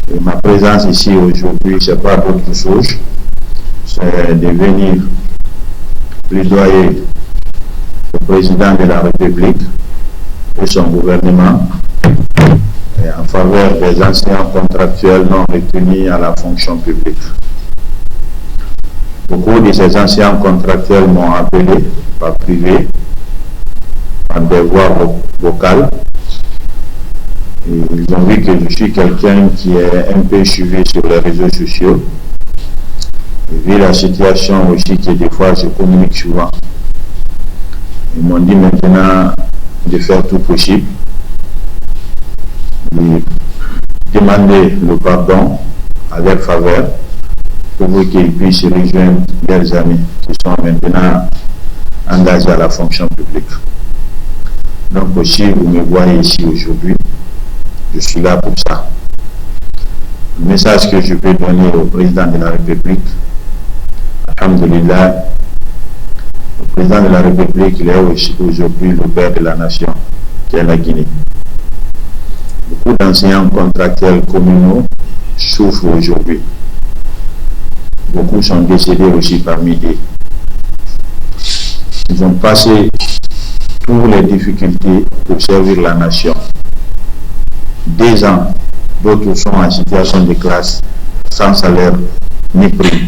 Et ma présence ici aujourd'hui, ce n'est pas d'autre chose, c'est de venir plaidoyer au président de la République et son gouvernement en faveur des anciens contractuels non retenus à la fonction publique. Beaucoup de ces anciens contractuels m'ont appelé par privé, par des voix vocales. Et ils ont vu que je suis quelqu'un qui est un peu suivi sur les réseaux sociaux. Et vu la situation aussi que des fois je communique souvent, ils m'ont dit maintenant de faire tout possible, de demander le pardon à leur faveur pour qu'ils puissent rejoindre leurs amis qui sont maintenant engagés à la fonction publique. Donc aussi, vous me voyez ici aujourd'hui, je suis là pour ça. Le message que je peux donner au président de la République, alhamdulillah, le président de la République, il est aussi aujourd'hui le père de la nation, qui est la Guinée. Beaucoup d'enseignants contractuels communaux souffrent aujourd'hui. Beaucoup sont décédés aussi parmi eux. Ils ont passé toutes les difficultés pour servir la nation. 2 ans, d'autres sont en situation de classe sans salaire ni prime.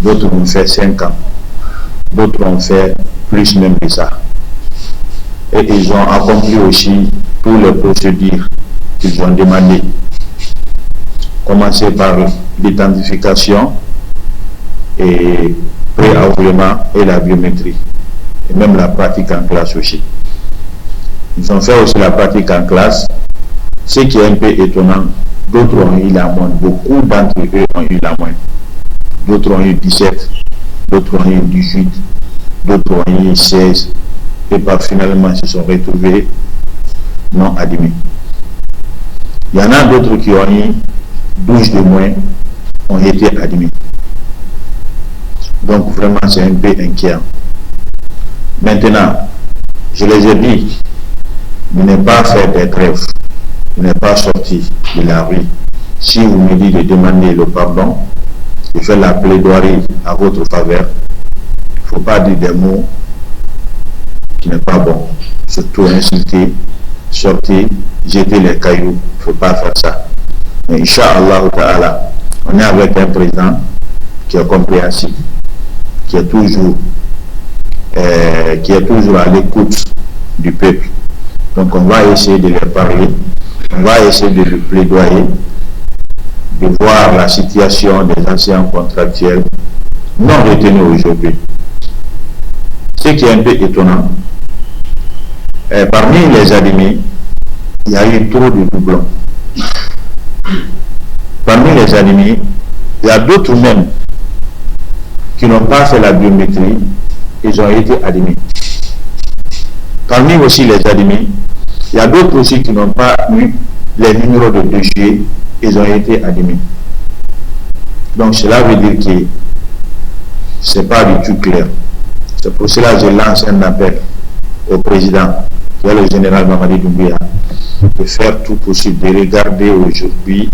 D'autres ont fait 5 ans. D'autres ont fait plus même que ça. Et ils ont accompli aussi toutes les procédures qu'ils ont demandées. Commencer par l'identification et pré-enrôlement et la biométrie. Et même la pratique en classe aussi. Ils ont fait aussi la pratique en classe. Ce qui est un peu étonnant, d'autres ont eu la moyenne. Beaucoup d'entre eux ont eu la moyenne. D'autres ont eu 17, d'autres ont eu 18, d'autres ont eu 16. Et finalement se sont retrouvés non admis. Il y en a d'autres qui ont eu 12 de moins, ont été admis. Donc vraiment c'est un peu inquiétant. Maintenant, je les ai dit, ne pas faire des grèves, ne pas sortir de la rue. Si vous me dites de demander le pardon, de faire la plaidoirie à votre faveur, il ne faut pas dire des mots qui n'est pas bon. Surtout insulter, sortir, jeter les cailloux, il ne faut pas faire ça. Mais Inch'Allah Ta'ala, on est avec un président qui est compréhensif, qui est toujours à l'écoute du peuple. Donc on va essayer de leur parler, on va essayer de le plaidoyer, de voir la situation des anciens contractuels non retenus aujourd'hui. Ce qui est un peu étonnant, parmi les admis, il y a eu trop de doublons. Parmi les admis, il y a d'autres même qui n'ont pas fait la biométrie, ils ont été admis. Parmi aussi les admis, il y a d'autres aussi qui n'ont pas eu les numéros de dossier, ils ont été admis. Donc cela veut dire que ce n'est pas du tout clair. C'est pour cela que je lance un appel au président, qui est le général Mamadi Doumbouya, de faire tout possible, de regarder aujourd'hui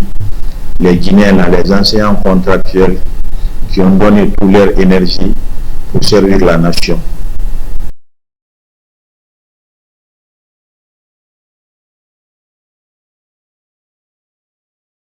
les Guinéens, les anciens contractuels qui ont donné toute leur énergie pour servir la nation.